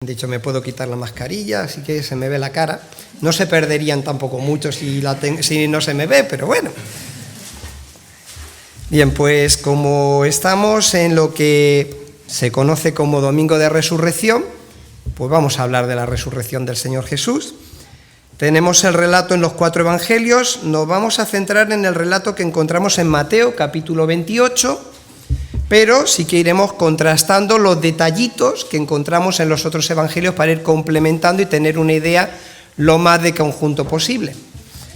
De hecho, me puedo quitar la mascarilla, así que se me ve la cara. No se perderían tampoco mucho si no se me ve, pero bueno. Bien, pues como estamos en lo que se conoce como Domingo de Resurrección, pues vamos a hablar de la resurrección del Señor Jesús. Tenemos el relato en los 4 evangelios. Nos vamos a centrar en el relato que encontramos en Mateo, capítulo 28, pero sí que iremos contrastando los detallitos que encontramos en los otros evangelios para ir complementando y tener una idea lo más de conjunto posible.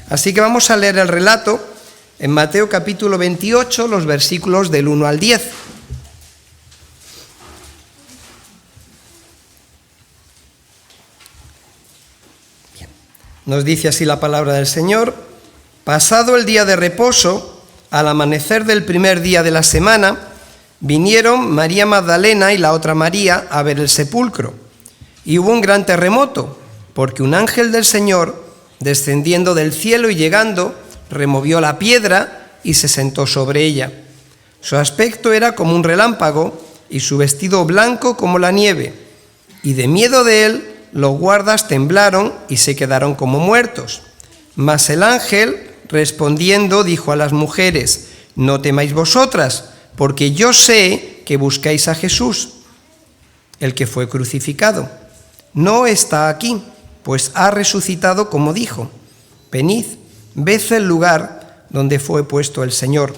Así que vamos a leer el relato en Mateo capítulo 28, los versículos del 1 al 10. Bien. Nos dice así la palabra del Señor: pasado el día de reposo, al amanecer del primer día de la semana, vinieron María Magdalena y la otra María a ver el sepulcro. Y hubo un gran terremoto, porque un ángel del Señor, descendiendo del cielo y llegando, removió la piedra y se sentó sobre ella. Su aspecto era como un relámpago y su vestido blanco como la nieve. Y de miedo de él, los guardas temblaron y se quedaron como muertos. Mas el ángel, respondiendo, dijo a las mujeres: no temáis vosotras, porque yo sé que buscáis a Jesús, el que fue crucificado. No está aquí, pues ha resucitado como dijo. Venid, ved el lugar donde fue puesto el Señor.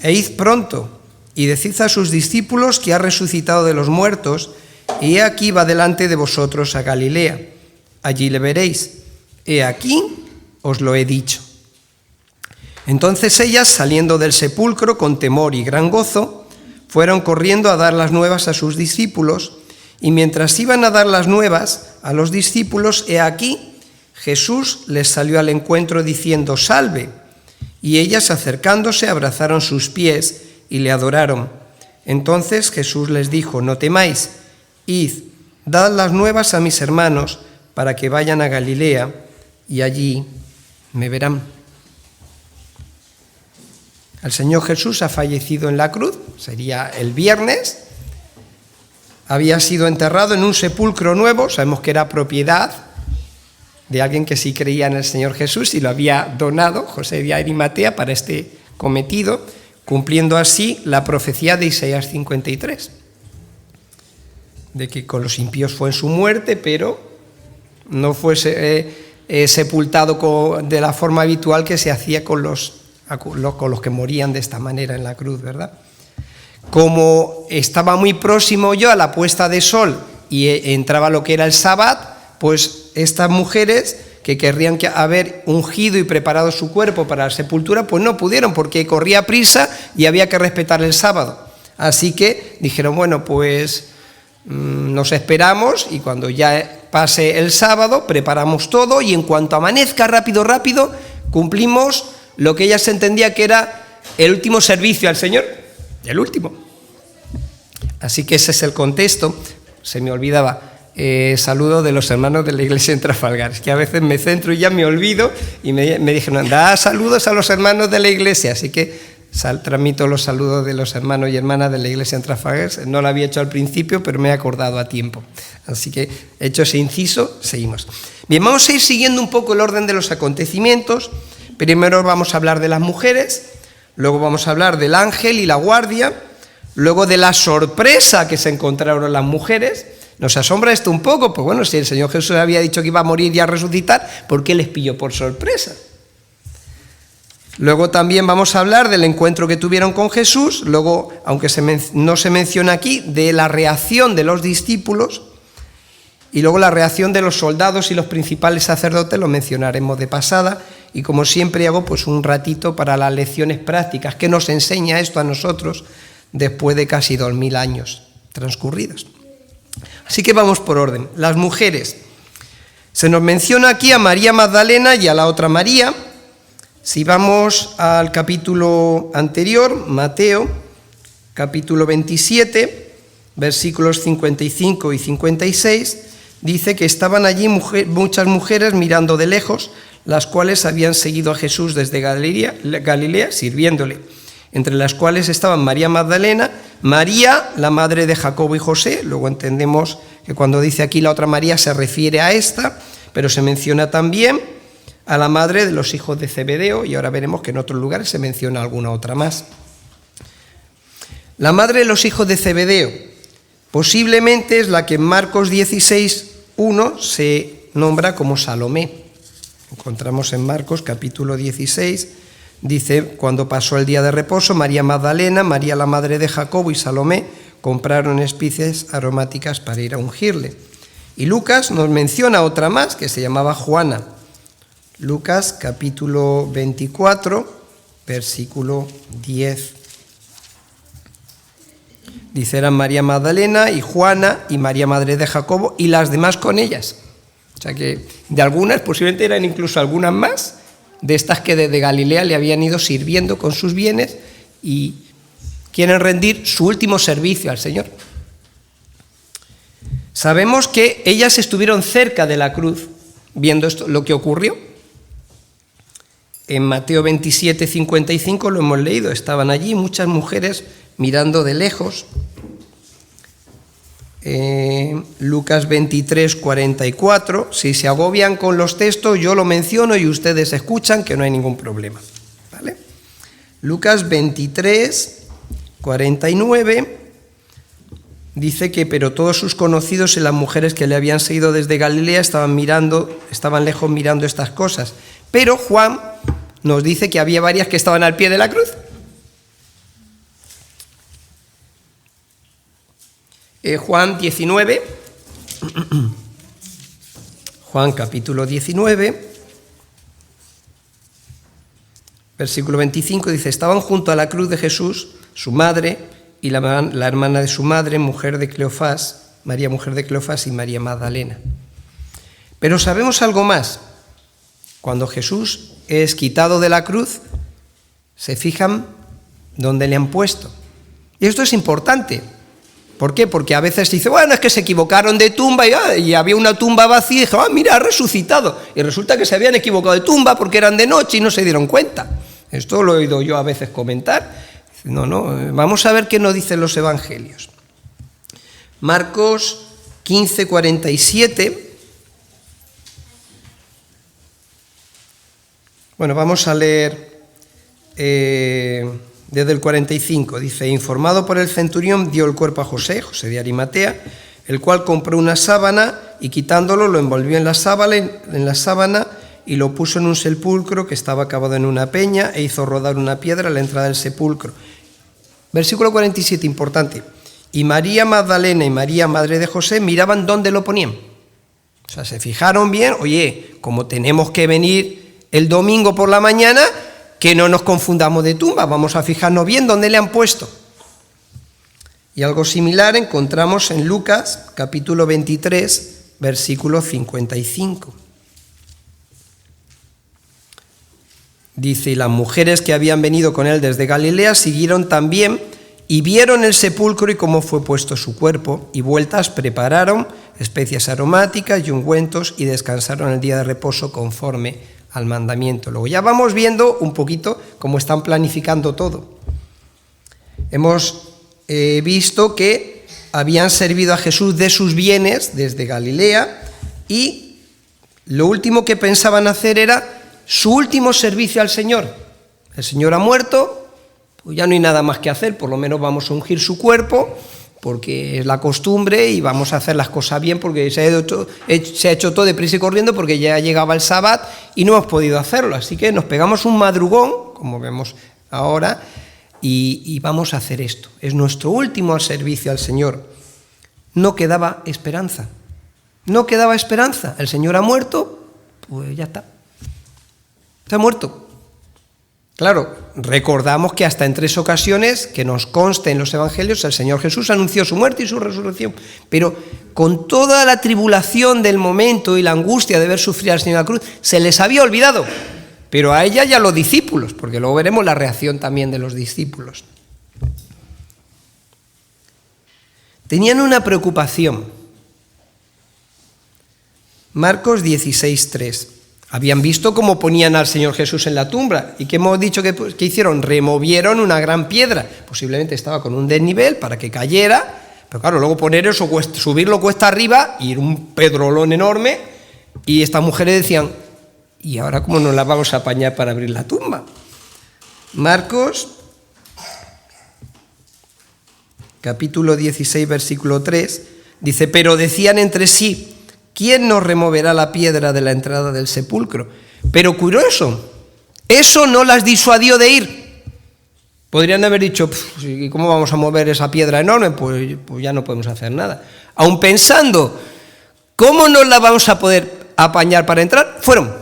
E id pronto, y decid a sus discípulos que ha resucitado de los muertos, y he aquí va delante de vosotros a Galilea. Allí le veréis. He aquí os lo he dicho. Entonces ellas, saliendo del sepulcro con temor y gran gozo, fueron corriendo a dar las nuevas a sus discípulos, y mientras iban a dar las nuevas a los discípulos, he aquí, Jesús les salió al encuentro diciendo: salve. Y ellas, acercándose, abrazaron sus pies y le adoraron. Entonces Jesús les dijo: no temáis, id, dad las nuevas a mis hermanos, para que vayan a Galilea, y allí me verán. El Señor Jesús ha fallecido en la cruz, sería el viernes. Había sido enterrado en un sepulcro nuevo, sabemos que era propiedad de alguien que sí creía en el Señor Jesús y lo había donado, José de Arimatea, para este cometido, cumpliendo así la profecía de Isaías 53, de que con los impíos fue en su muerte, pero no fue sepultado de la forma habitual que se hacía con los que morían de esta manera en la cruz, ¿verdad? Como estaba muy próximo yo a la puesta de sol y entraba lo que era el sábado, pues estas mujeres que querrían haber ungido y preparado su cuerpo para la sepultura, pues no pudieron porque corría prisa y había que respetar el sábado. Así que dijeron, bueno, pues nos esperamos y cuando ya pase el sábado preparamos todo y en cuanto amanezca rápido, cumplimos lo que ella se entendía que era el último servicio al Señor, el último. Así que ese es el contexto. Se me olvidaba, saludo de los hermanos de la iglesia en Trafalgar. Es que a veces me centro y ya me olvido y me dijeron, da saludos a los hermanos de la iglesia. Así que transmito los saludos de los hermanos y hermanas de la iglesia en Trafalgar. No lo había hecho al principio, pero me he acordado a tiempo. Así que, hecho ese inciso, seguimos. Bien, vamos a ir siguiendo un poco el orden de los acontecimientos. Primero vamos a hablar de las mujeres, luego vamos a hablar del ángel y la guardia, luego de la sorpresa que se encontraron las mujeres. Nos asombra esto un poco, pues bueno, si el Señor Jesús había dicho que iba a morir y a resucitar, ¿por qué les pilló por sorpresa? Luego también vamos a hablar del encuentro que tuvieron con Jesús, luego, aunque no se menciona aquí, de la reacción de los discípulos, y luego la reacción de los soldados y los principales sacerdotes lo mencionaremos de pasada. Y como siempre hago, pues un ratito para las lecciones prácticas. ¿Qué nos enseña esto a nosotros después de casi 2000 años transcurridos? Así que vamos por orden. Las mujeres. Se nos menciona aquí a María Magdalena y a la otra María. Si vamos al capítulo anterior, Mateo, capítulo 27, versículos 55 y 56, dice que estaban allí muchas mujeres mirando de lejos, las cuales habían seguido a Jesús desde Galilea, sirviéndole, entre las cuales estaban María Magdalena, María, la madre de Jacobo y José, luego entendemos que cuando dice aquí la otra María se refiere a esta, pero se menciona también a la madre de los hijos de Zebedeo, y ahora veremos que en otros lugares se menciona alguna otra más. La madre de los hijos de Zebedeo posiblemente es la que en Marcos 16:1 se nombra como Salomé. Encontramos en Marcos capítulo 16, dice: cuando pasó el día de reposo, María Magdalena, María la madre de Jacobo y Salomé compraron especies aromáticas para ir a ungirle. Y Lucas nos menciona otra más que se llamaba Juana. Lucas capítulo 24, versículo 10. Dice: eran María Magdalena y Juana y María madre de Jacobo y las demás con ellas. O sea que de algunas, posiblemente eran incluso algunas más, de estas que desde Galilea le habían ido sirviendo con sus bienes y quieren rendir su último servicio al Señor. Sabemos que ellas estuvieron cerca de la cruz viendo esto, lo que ocurrió. En Mateo 27:55 lo hemos leído, estaban allí muchas mujeres mirando de lejos. Lucas 23:44, si se agobian con los textos, yo lo menciono y ustedes escuchan, que no hay ningún problema, ¿vale? Lucas 23:49 dice que pero todos sus conocidos y las mujeres que le habían seguido desde Galilea estaban lejos mirando estas cosas. Pero Juan nos dice que había varias que estaban al pie de la cruz. Juan 19, Juan capítulo 19, versículo 25, dice: estaban junto a la cruz de Jesús, su madre y la hermana de su madre, mujer de Cleofás, María mujer de Cleofás y María Magdalena. Pero sabemos algo más. Cuando Jesús es quitado de la cruz, se fijan dónde le han puesto. Y esto es importante. ¿Por qué? Porque a veces se dice, bueno, es que se equivocaron de tumba y había una tumba vacía y dije, mira, ha resucitado. Y resulta que se habían equivocado de tumba porque eran de noche y no se dieron cuenta. Esto lo he oído yo a veces comentar. No, vamos a ver qué nos dicen los evangelios. Marcos 15:47. Bueno, vamos a leer desde el 45. Dice: informado por el centurión, dio el cuerpo a José de Arimatea, el cual compró una sábana y quitándolo lo envolvió en la sábana y lo puso en un sepulcro que estaba cavado en una peña e hizo rodar una piedra a la entrada del sepulcro. Versículo 47, importante. Y María Magdalena y María, madre de José, miraban dónde lo ponían. O sea, se fijaron bien, oye, como tenemos que venir el domingo por la mañana, que no nos confundamos de tumba, vamos a fijarnos bien dónde le han puesto. Y algo similar encontramos en Lucas, capítulo 23, versículo 55. Dice: y las mujeres que habían venido con él desde Galilea siguieron también y vieron el sepulcro y cómo fue puesto su cuerpo, y vueltas prepararon especias aromáticas y ungüentos y descansaron el día de reposo conforme al mandamiento. Luego ya vamos viendo un poquito cómo están planificando todo. Hemos visto que habían servido a Jesús de sus bienes desde Galilea y lo último que pensaban hacer era su último servicio al Señor. El Señor ha muerto, pues ya no hay nada más que hacer, por lo menos vamos a ungir su cuerpo, porque es la costumbre y vamos a hacer las cosas bien, porque se ha hecho todo deprisa y corriendo porque ya llegaba el sábado y no hemos podido hacerlo. Así que nos pegamos un madrugón, como vemos ahora, y vamos a hacer esto. Es nuestro último servicio al Señor. No quedaba esperanza. No quedaba esperanza. El Señor ha muerto, pues ya está. Está muerto. Claro, recordamos que hasta en 3 ocasiones, que nos consta en los evangelios, el Señor Jesús anunció su muerte y su resurrección, pero con toda la tribulación del momento y la angustia de ver sufrir al Señor en la cruz, se les había olvidado, pero a ella y a los discípulos, porque luego veremos la reacción también de los discípulos. Tenían una preocupación. Marcos 16:3. Habían visto cómo ponían al Señor Jesús en la tumba. ¿Y qué hemos dicho que hicieron? Removieron una gran piedra. Posiblemente estaba con un desnivel para que cayera, Pero claro, luego poner eso, subirlo cuesta arriba, y era un pedrolón enorme, y estas mujeres decían, ¿y ahora cómo nos la vamos a apañar para abrir la tumba? Marcos, capítulo 16, versículo 3, dice, pero decían entre sí, ¿quién nos removerá la piedra de la entrada del sepulcro? Pero curioso, eso no las disuadió de ir. Podrían haber dicho, ¿cómo vamos a mover esa piedra enorme? Pues ya no podemos hacer nada. Aun pensando, ¿cómo nos la vamos a poder apañar para entrar? Fueron.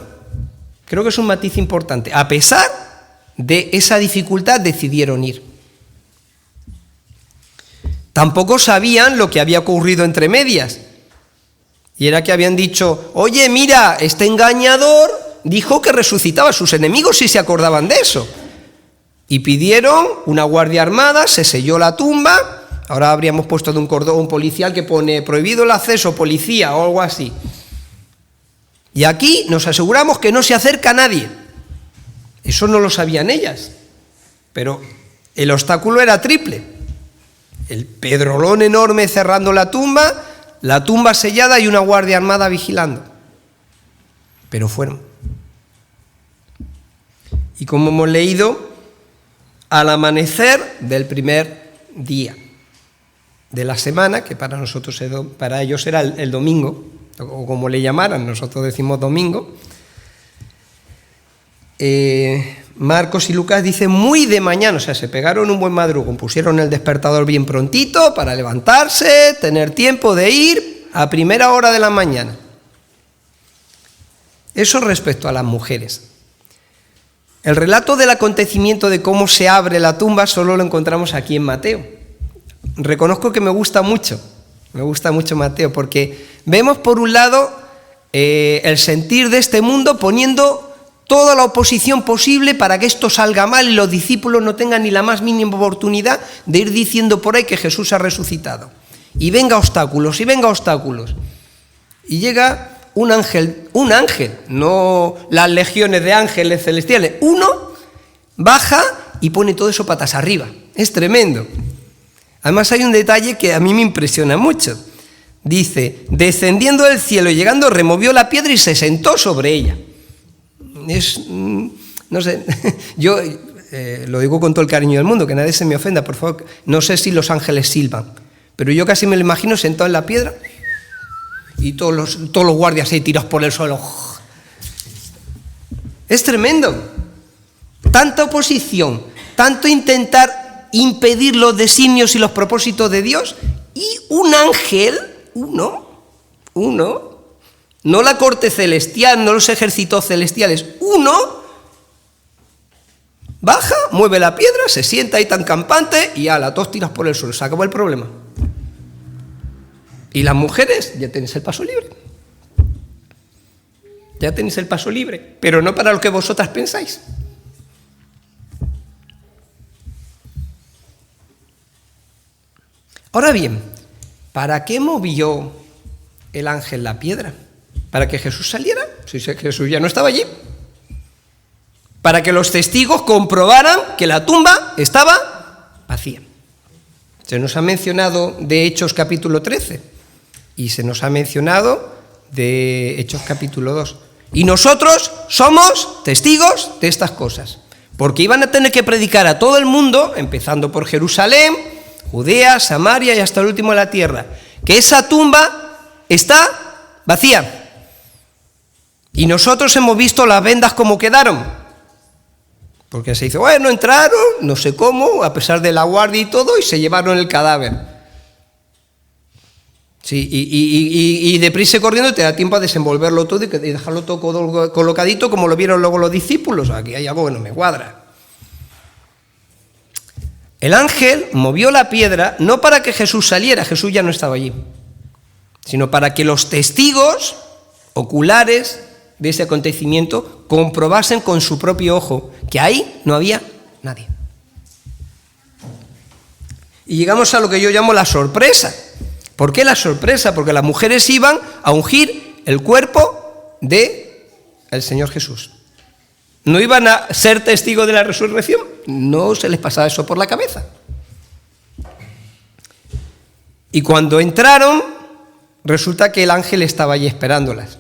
Creo que es un matiz importante. A pesar de esa dificultad, decidieron ir. Tampoco sabían lo que había ocurrido entre medias. Y era que habían dicho, oye, mira, este engañador dijo que resucitaba a sus enemigos, si se acordaban de eso. Y pidieron una guardia armada, se selló la tumba. Ahora habríamos puesto de un cordón policial que pone prohibido el acceso, policía o algo así. Y aquí nos aseguramos que no se acerca a nadie. Eso no lo sabían ellas. Pero el obstáculo era triple. El pedrolón enorme cerrando la tumba sellada y una guardia armada vigilando. Pero fueron. Y como hemos leído, al amanecer del primer día de la semana, que para nosotros, para ellos era el domingo, o como le llamaran, nosotros decimos domingo, Marcos y Lucas dicen muy de mañana, o sea, se pegaron un buen madrugón, pusieron el despertador bien prontito para levantarse, tener tiempo de ir a primera hora de la mañana. Eso respecto a las mujeres. El relato del acontecimiento de cómo se abre la tumba solo lo encontramos aquí en Mateo. Reconozco que me gusta mucho Mateo, porque vemos por un lado el sentir de este mundo poniendo toda la oposición posible para que esto salga mal y los discípulos no tengan ni la más mínima oportunidad de ir diciendo por ahí que Jesús ha resucitado. Y venga obstáculos, y llega un ángel, no las legiones de ángeles celestiales, uno baja y pone todo eso patas arriba. Es tremendo. Además hay un detalle que a mí me impresiona mucho. Dice, descendiendo del cielo y llegando, removió la piedra y se sentó sobre ella. No sé, yo lo digo con todo el cariño del mundo, que nadie se me ofenda, por favor. No sé si los ángeles silban, pero yo casi me lo imagino sentado en la piedra y todos los guardias ahí tirados por el suelo. Es tremendo. Tanta oposición, tanto intentar impedir los designios y los propósitos de Dios, y un ángel, uno, no la corte celestial, no los ejércitos celestiales, uno baja, mueve la piedra, se sienta ahí tan campante y ala, todos tiras por el suelo, se acabó el problema. Y las mujeres, ya tenéis el paso libre. Ya tenéis el paso libre, pero no para lo que vosotras pensáis. Ahora bien, ¿para qué movió el ángel la piedra? ¿Para que Jesús saliera? Si Jesús ya no estaba allí. Para que los testigos comprobaran que la tumba estaba vacía. Se nos ha mencionado de Hechos capítulo 13 y se nos ha mencionado de Hechos capítulo 2. Y nosotros somos testigos de estas cosas, porque iban a tener que predicar a todo el mundo, empezando por Jerusalén, Judea, Samaria y hasta el último de la tierra, que esa tumba está vacía. Y nosotros hemos visto las vendas como quedaron, porque se dice, bueno, entraron, no sé cómo, a pesar de la guardia y todo, y se llevaron el cadáver. Sí, y deprisa y corriendo te da tiempo a desenvolverlo todo y dejarlo todo colocadito como lo vieron luego los discípulos. Aquí hay algo que no me cuadra. El ángel movió la piedra no para que Jesús saliera, Jesús ya no estaba allí, sino para que los testigos oculares de ese acontecimiento comprobasen con su propio ojo que ahí no había nadie. Y llegamos a lo que yo llamo la sorpresa. ¿Por qué la sorpresa? Porque las mujeres iban a ungir el cuerpo del Señor Jesús. ¿No iban a ser testigos de la resurrección? No se les pasaba eso por la cabeza. Y cuando entraron, resulta que el ángel estaba allí esperándolas.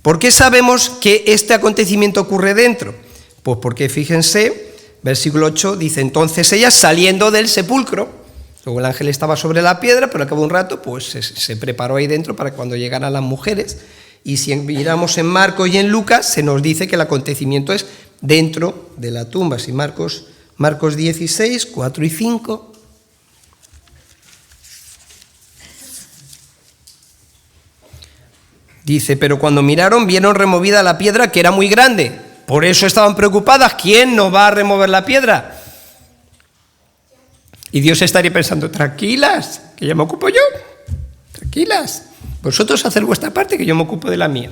¿Por qué sabemos que este acontecimiento ocurre dentro? Pues porque, fíjense, versículo 8 dice, entonces ellas saliendo del sepulcro, luego el ángel estaba sobre la piedra, pero al cabo de un rato pues se preparó ahí dentro para cuando llegaran las mujeres. Y si miramos en Marcos y en Lucas, se nos dice que el acontecimiento es dentro de la tumba. Si Marcos 16, 4 y 5... Dice, pero cuando miraron, vieron removida la piedra, que era muy grande. Por eso estaban preocupadas. ¿Quién nos va a remover la piedra? Y Dios estaría pensando, tranquilas, que ya me ocupo yo. Tranquilas. Vosotros haced vuestra parte, que yo me ocupo de la mía.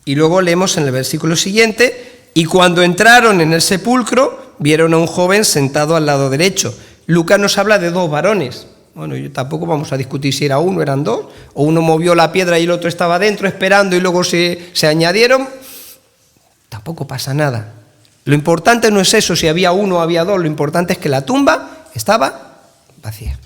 Y luego leemos en el versículo siguiente, y cuando entraron en el sepulcro, vieron a un joven sentado al lado derecho. Lucas nos habla de 2 varones. Bueno, tampoco vamos a discutir si era uno, eran 2, o uno movió la piedra y el otro estaba dentro esperando y luego se añadieron. Tampoco pasa nada. Lo importante no es eso, si había uno o había 2, lo importante es que la tumba estaba vacía.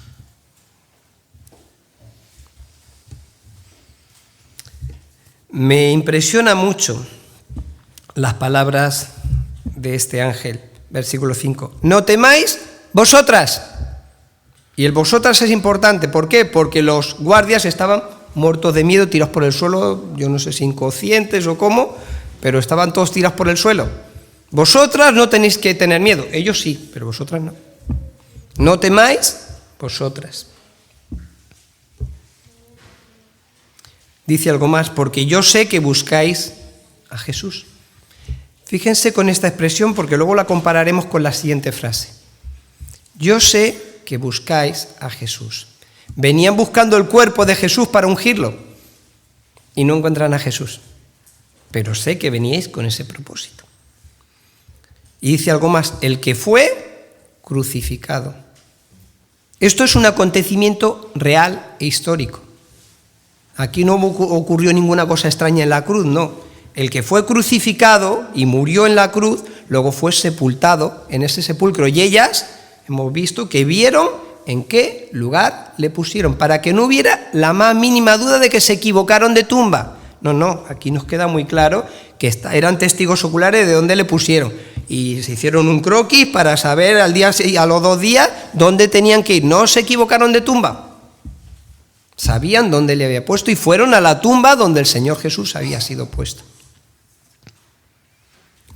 Me impresiona mucho las palabras de este ángel, versículo 5. No temáis vosotras. Y el vosotras es importante, ¿por qué? Porque los guardias estaban muertos de miedo, tirados por el suelo, yo no sé si inconscientes o cómo, pero estaban todos tirados por el suelo. Vosotras no tenéis que tener miedo, ellos sí, pero vosotras no. No temáis vosotras. Dice algo más, porque yo sé que buscáis a Jesús. Fíjense con esta expresión porque luego la compararemos con la siguiente frase. Yo sé que buscáis a Jesús. Venían buscando el cuerpo de Jesús para ungirlo y no encuentran a Jesús. Pero sé que veníais con ese propósito. Y dice algo más, el que fue crucificado. Esto es un acontecimiento real e histórico. Aquí no ocurrió ninguna cosa extraña en la cruz, no. El que fue crucificado y murió en la cruz, luego fue sepultado en ese sepulcro. Y ellas hemos visto que vieron en qué lugar le pusieron, para que no hubiera la más mínima duda de que se equivocaron de tumba. No, aquí nos queda muy claro que eran testigos oculares de dónde le pusieron. Y se hicieron un croquis para saber a los 2 días dónde tenían que ir. No se equivocaron de tumba. Sabían dónde le había puesto y fueron a la tumba donde el Señor Jesús había sido puesto.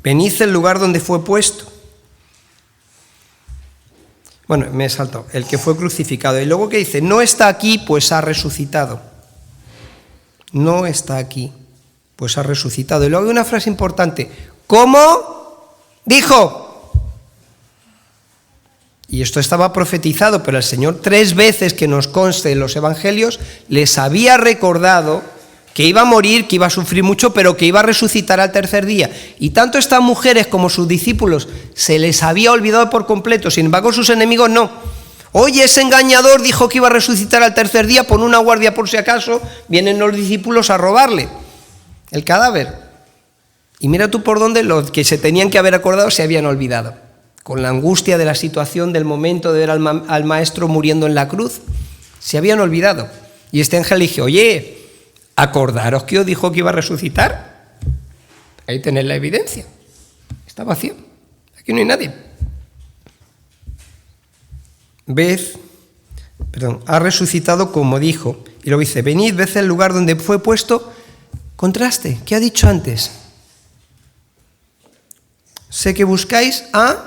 Venid al lugar donde fue puesto. Bueno, me he saltado. El que fue crucificado. Y luego que dice, no está aquí, pues ha resucitado. No está aquí, pues ha resucitado. Y luego hay una frase importante. ¿Cómo? Dijo. Y esto estaba profetizado, pero el Señor 3 veces que nos conste en los evangelios les había recordado que iba a morir, que iba a sufrir mucho, pero que iba a resucitar al 3er día. Y tanto estas mujeres como sus discípulos se les había olvidado por completo, sin embargo sus enemigos no. Oye, ese engañador dijo que iba a resucitar al 3er día, pon una guardia por si acaso vienen los discípulos a robarle el cadáver. Y mira tú por dónde los que se tenían que haber acordado se habían olvidado. Con la angustia de la situación, del momento de ver al maestro muriendo en la cruz, se habían olvidado. Y este ángel dijo, oye, acordaros que os dijo que iba a resucitar. Ahí tenéis la evidencia. Está vacío. Aquí no hay nadie. Ha resucitado como dijo. Y luego dice, venid, ved el lugar donde fue puesto. Contraste, ¿qué ha dicho antes? Sé que buscáis a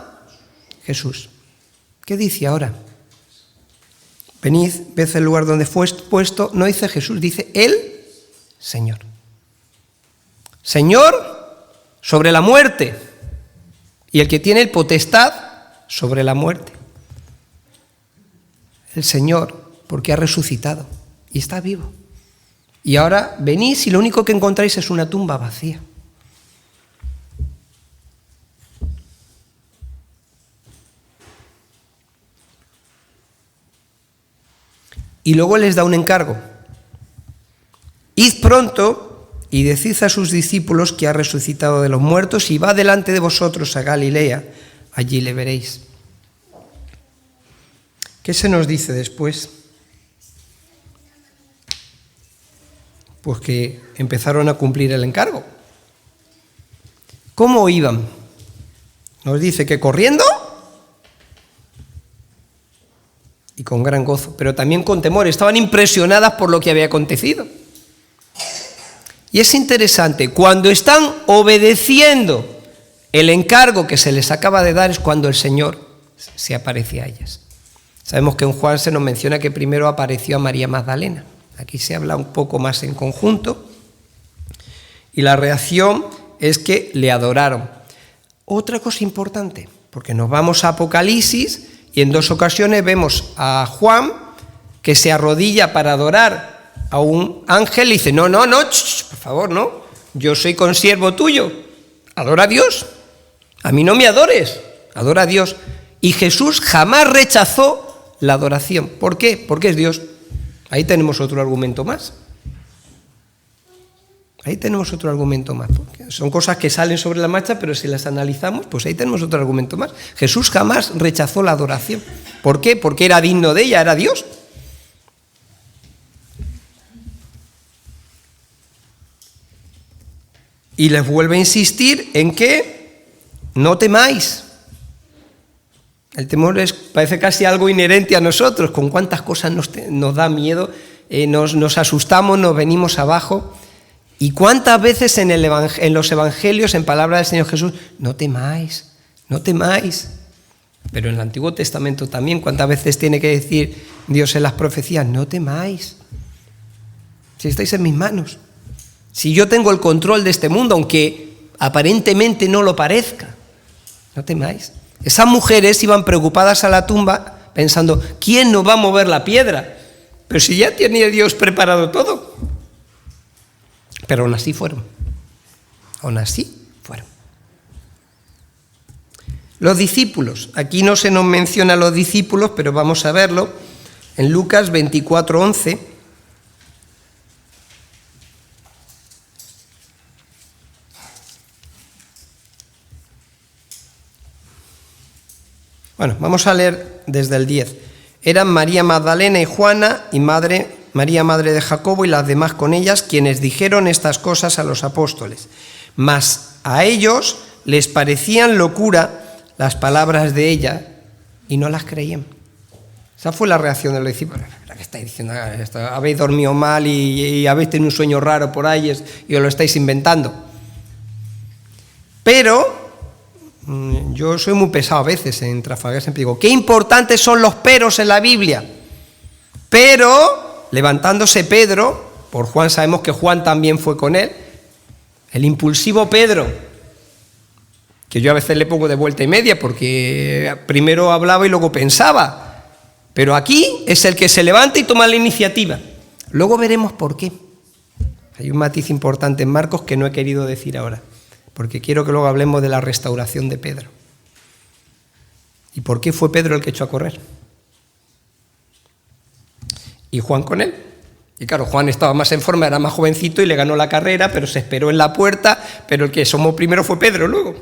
Jesús. ¿Qué dice ahora? Venid, ved el lugar donde fue puesto. No dice Jesús, dice el Señor. Señor sobre la muerte y el que tiene el potestad sobre la muerte. El Señor, porque ha resucitado y está vivo. Y ahora venís y lo único que encontráis es una tumba vacía. Y luego les da un encargo. Id pronto y decid a sus discípulos que ha resucitado de los muertos y va delante de vosotros a Galilea, allí le veréis. ¿Qué se nos dice después? Pues que empezaron a cumplir el encargo. ¿Cómo iban? Nos dice que corriendo y con gran gozo, pero también con temor. Estaban impresionadas por lo que había acontecido. Y es interesante, cuando están obedeciendo el encargo que se les acaba de dar es cuando el Señor se aparece a ellas. Sabemos que en Juan se nos menciona que primero apareció a María Magdalena. Aquí se habla un poco más en conjunto. Y la reacción es que le adoraron. Otra cosa importante, porque nos vamos a Apocalipsis y en 2 ocasiones vemos a Juan que se arrodilla para adorar a un ángel y dice, no, por favor, no, yo soy consiervo tuyo, adora a Dios, a mí no me adores, adora a Dios. Y Jesús jamás rechazó la adoración. ¿Por qué? Porque es Dios. Ahí tenemos otro argumento más. Ahí tenemos otro argumento más. Porque son cosas que salen sobre la marcha, pero si las analizamos, pues ahí tenemos otro argumento más. Jesús jamás rechazó la adoración. ¿Por qué? Porque era digno de ella, era Dios. Y les vuelve a insistir en que no temáis. El temor parece casi algo inherente a nosotros. Con cuántas cosas nos da miedo, nos asustamos, nos venimos abajo. Y cuántas veces en los evangelios, en palabra del Señor Jesús, no temáis, no temáis. Pero en el Antiguo Testamento también, cuántas veces tiene que decir Dios en las profecías, no temáis. Si estáis en mis manos. Si yo tengo el control de este mundo, aunque aparentemente no lo parezca, no temáis. Esas mujeres iban preocupadas a la tumba pensando, ¿quién nos va a mover la piedra? Pero si ya tenía Dios preparado todo. Pero aún así fueron. Aún así fueron. Los discípulos. Aquí no se nos menciona a los discípulos, pero vamos a verlo en Lucas 24:11. Bueno, vamos a leer desde el 10. Eran María Magdalena y Juana y María madre de Jacobo y las demás con ellas, quienes dijeron estas cosas a los apóstoles. Mas a ellos les parecían locura las palabras de ella y no las creían. Esa fue la reacción de los discípulos. ¿Qué estáis diciendo? Habéis dormido mal y habéis tenido un sueño raro por ahí y os lo estáis inventando. Pero yo soy muy pesado a veces en Trafalgar, siempre digo, qué importantes son los peros en la Biblia. Pero, levantándose Pedro, por Juan sabemos que Juan también fue con él, el impulsivo Pedro, que yo a veces le pongo de vuelta y media, porque primero hablaba y luego pensaba, pero aquí es el que se levanta y toma la iniciativa. Luego veremos por qué. Hay un matiz importante en Marcos que no he querido decir ahora, porque quiero que luego hablemos de la restauración de Pedro. ¿Y por qué fue Pedro el que echó a correr? Y Juan con él. Y claro, Juan estaba más en forma, era más jovencito y le ganó la carrera, pero se esperó en la puerta, pero el que asomó primero fue Pedro luego.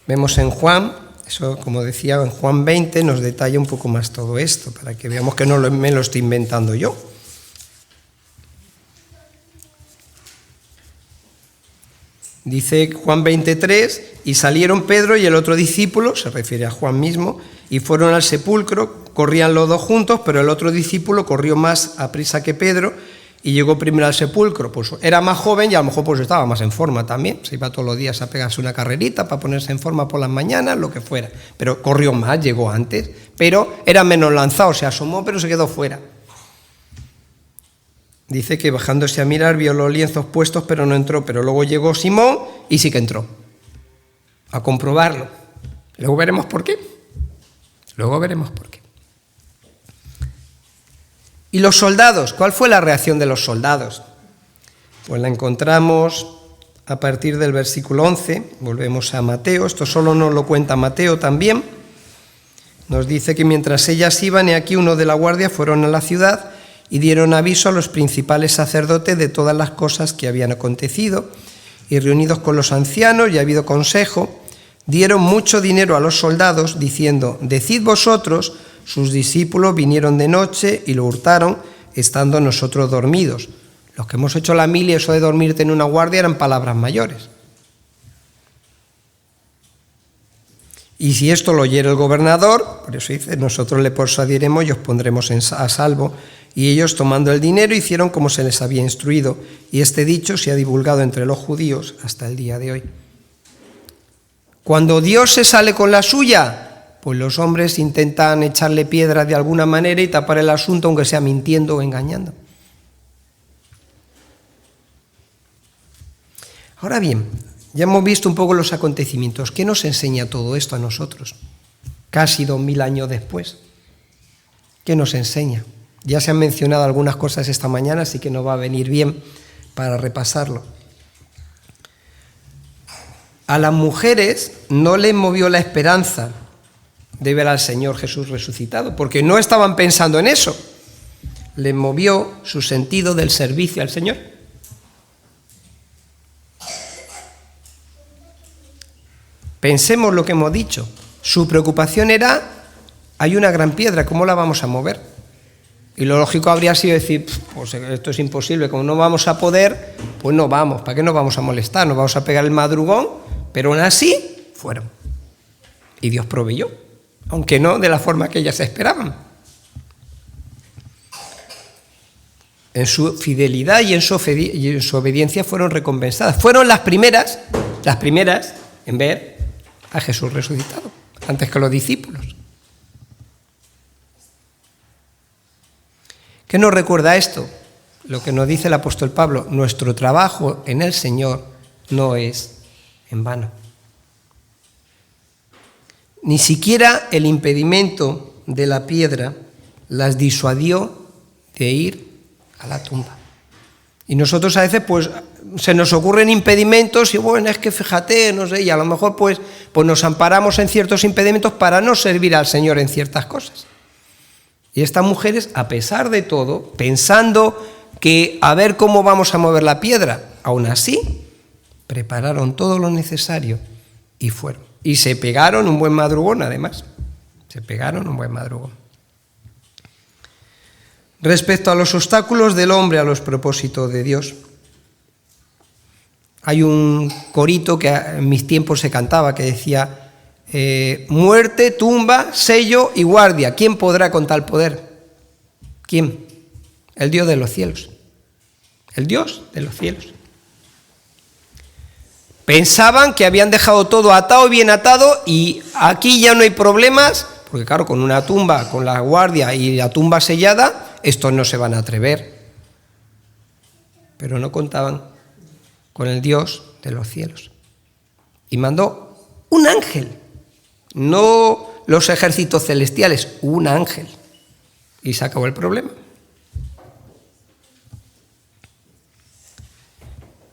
Vemos en Juan, eso como decía, en Juan 20 nos detalla un poco más todo esto, para que veamos que no me lo estoy inventando yo. Dice Juan 23, y salieron Pedro y el otro discípulo, se refiere a Juan mismo, y fueron al sepulcro, corrían los dos juntos, pero el otro discípulo corrió más a prisa que Pedro y llegó primero al sepulcro. Pues era más joven y a lo mejor pues estaba más en forma también, se iba todos los días a pegarse una carrerita para ponerse en forma por las mañanas, lo que fuera, pero corrió más, llegó antes, pero era menos lanzado, se asomó pero se quedó fuera. Dice que bajándose a mirar vio los lienzos puestos pero no entró, pero luego llegó Simón y sí que entró, a comprobarlo. Luego veremos por qué. ¿Y los soldados? ¿Cuál fue la reacción de los soldados? Pues la encontramos a partir del versículo 11, volvemos a Mateo, esto solo nos lo cuenta Mateo también. Nos dice que mientras ellas iban, y aquí uno de la guardia, fueron a la ciudad y dieron aviso a los principales sacerdotes de todas las cosas que habían acontecido, y reunidos con los ancianos y habido consejo, Dieron mucho dinero a los soldados, diciendo: decid vosotros, sus discípulos vinieron de noche y lo hurtaron, estando nosotros dormidos. Los que hemos hecho la mili, eso de dormirte en una guardia, eran palabras mayores. Y si esto lo oyera el gobernador, por eso dice: nosotros le persuadiremos y os pondremos a salvo. Y ellos, tomando el dinero, hicieron como se les había instruido. Y este dicho se ha divulgado entre los judíos hasta el día de hoy. Cuando Dios se sale con la suya, pues los hombres intentan echarle piedras de alguna manera y tapar el asunto, aunque sea mintiendo o engañando. Ahora bien, ya hemos visto un poco los acontecimientos. ¿Qué nos enseña todo esto a nosotros? Casi 2000 años después. ¿Qué nos enseña? Ya se han mencionado algunas cosas esta mañana, así que nos va a venir bien para repasarlo. A las mujeres no les movió la esperanza de ver al Señor Jesús resucitado, porque no estaban pensando en eso. Les movió su sentido del servicio al Señor. Pensemos lo que hemos dicho. Su preocupación era: hay una gran piedra, ¿cómo la vamos a mover? Y lo lógico habría sido decir: pues esto es imposible, como no vamos a poder, pues no vamos. ¿Para qué nos vamos a molestar? Nos vamos a pegar el madrugón, pero aún así fueron. Y Dios proveyó, aunque no de la forma que ellas esperaban. En su fidelidad y en su obediencia fueron recompensadas. Fueron las primeras en ver a Jesús resucitado, antes que los discípulos. ¿Qué nos recuerda esto? Lo que nos dice el apóstol Pablo: nuestro trabajo en el Señor no es en vano. Ni siquiera el impedimento de la piedra las disuadió de ir a la tumba. Y nosotros a veces pues se nos ocurren impedimentos y bueno, es que fíjate, no sé, y a lo mejor pues nos amparamos en ciertos impedimentos para no servir al Señor en ciertas cosas. Y estas mujeres, a pesar de todo, pensando que a ver cómo vamos a mover la piedra, aún así prepararon todo lo necesario y fueron. Y se pegaron un buen madrugón, además. Se pegaron un buen madrugón. Respecto a los obstáculos del hombre a los propósitos de Dios, hay un corito que en mis tiempos se cantaba que decía: muerte, tumba, sello y guardia. ¿Quién podrá con tal poder? ¿Quién? El Dios de los cielos. El Dios de los cielos. Pensaban que habían dejado todo atado y bien atado y aquí ya no hay problemas, porque claro, con una tumba, con la guardia y la tumba sellada, estos no se van a atrever. Pero no contaban con el Dios de los cielos. Y mandó un ángel. No los ejércitos celestiales, un ángel. Y se acabó el problema.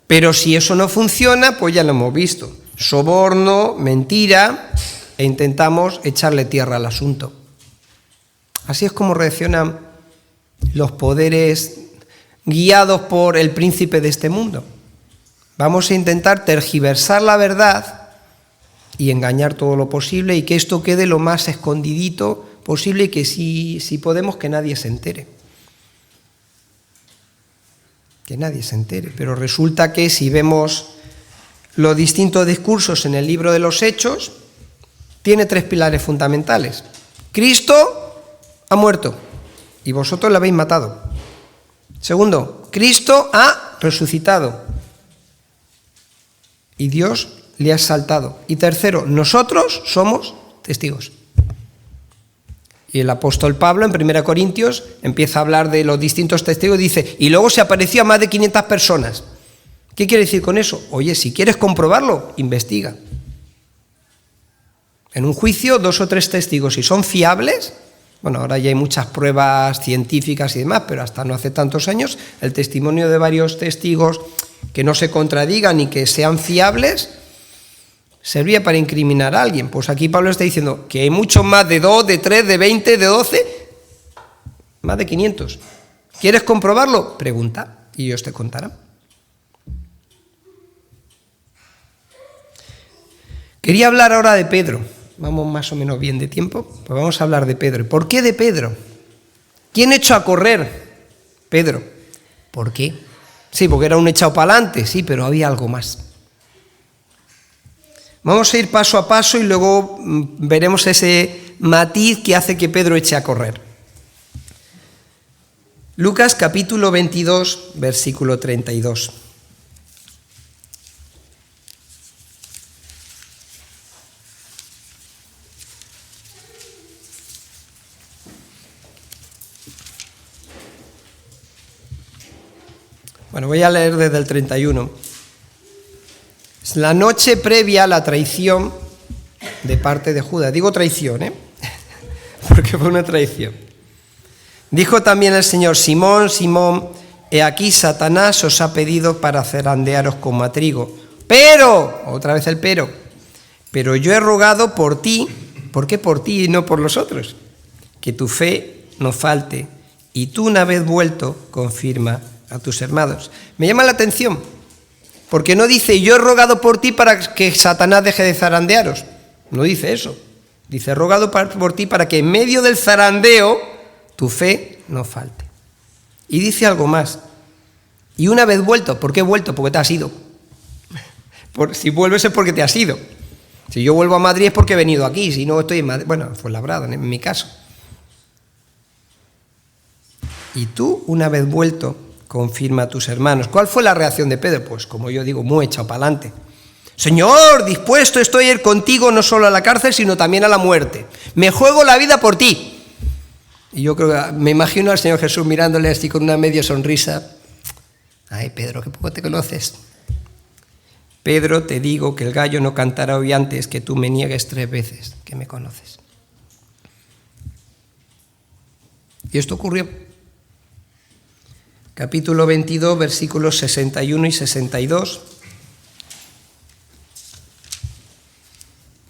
Pero si eso no funciona, pues ya lo hemos visto. Soborno, mentira, e intentamos echarle tierra al asunto. Así es como reaccionan los poderes guiados por el príncipe de este mundo. Vamos a intentar tergiversar la verdad y engañar todo lo posible y que esto quede lo más escondidito posible y que si podemos que nadie se entere. Que nadie se entere. Pero resulta que si vemos los distintos discursos en el libro de los Hechos, tiene 3 pilares fundamentales. Cristo ha muerto y vosotros lo habéis matado. Segundo, Cristo ha resucitado y Dios le ha exaltado. Y tercero, nosotros somos testigos. Y el apóstol Pablo en 1 Corintios empieza a hablar de los distintos testigos y dice, y luego se apareció a más de 500 personas. ¿Qué quiere decir con eso? Oye, si quieres comprobarlo, investiga. En un juicio, 2 o 3 testigos, si son fiables, bueno, ahora ya hay muchas pruebas científicas y demás, pero hasta no hace tantos años, el testimonio de varios testigos que no se contradigan y que sean fiables, servía para incriminar a alguien. Pues aquí Pablo está diciendo que hay muchos más de 2, de 3, de 20, de 12, más de 500. ¿Quieres comprobarlo? Pregunta y Dios te contará. Quería hablar ahora de Pedro. Vamos más o menos bien de tiempo, pues vamos a hablar de Pedro. ¿Por qué de Pedro? ¿Quién echó a correr? Pedro. ¿Por qué? Sí, porque era un echado para adelante, sí, pero había algo más. Vamos a ir paso a paso y luego veremos ese matiz que hace que Pedro eche a correr. Lucas capítulo 22, versículo 32. Bueno, voy a leer desde el 31. Es la noche previa a la traición de parte de Judas. Digo traición, porque fue una traición. Dijo también el Señor: Simón, Simón, he aquí Satanás os ha pedido para zarandearos como a trigo. Pero, otra vez el pero yo he rogado por ti. ¿Por qué por ti y no por los otros? Que tu fe no falte, y tú, una vez vuelto, confirma a tus hermanos. Me llama la atención, porque no dice yo he rogado por ti para que Satanás deje de zarandearos. No dice eso. Dice he rogado por ti para que en medio del zarandeo tu fe no falte. Y dice algo más. Y una vez vuelto, ¿por qué vuelto? Porque te has ido. Si vuelves es porque te has ido. Si yo vuelvo a Madrid es porque he venido aquí, si no estoy en Madrid. Bueno, Fuenlabrada, en mi caso. Y tú, una vez vuelto, confirma a tus hermanos. ¿Cuál fue la reacción de Pedro? Pues como yo digo, muy echado para adelante. Señor, dispuesto estoy a ir contigo no solo a la cárcel, sino también a la muerte. Me juego la vida por ti. Y yo creo que me imagino al Señor Jesús mirándole así con una media sonrisa. Ay, Pedro, que poco te conoces. Pedro, te digo que el gallo no cantará hoy antes que tú me niegues 3 veces que me conoces. Y esto ocurrió. Capítulo 22, versículos 61 y 62.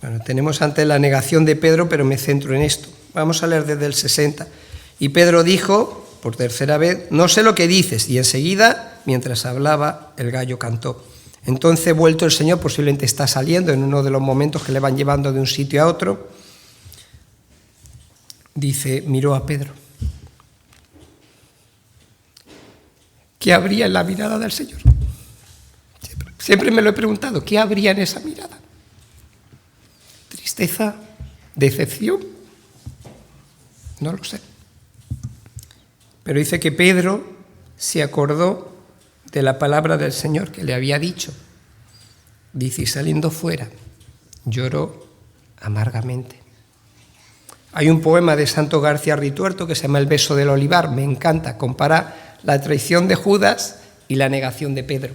Bueno, tenemos antes la negación de Pedro, pero me centro en esto. Vamos a leer desde el 60. Y Pedro dijo, por tercera vez, no sé lo que dices. Y enseguida, mientras hablaba, el gallo cantó. Entonces, vuelto el Señor, posiblemente está saliendo en uno de los momentos que le van llevando de un sitio a otro. Dice, miró a Pedro. ¿Qué habría en la mirada del Señor? Siempre me lo he preguntado, ¿qué habría en esa mirada? ¿Tristeza? ¿Decepción? No lo sé. Pero dice que Pedro se acordó de la palabra del Señor que le había dicho. Dice, y saliendo fuera, lloró amargamente. Hay un poema de Santo García Rituerto que se llama El beso del olivar, me encanta, compara la traición de Judas y la negación de Pedro.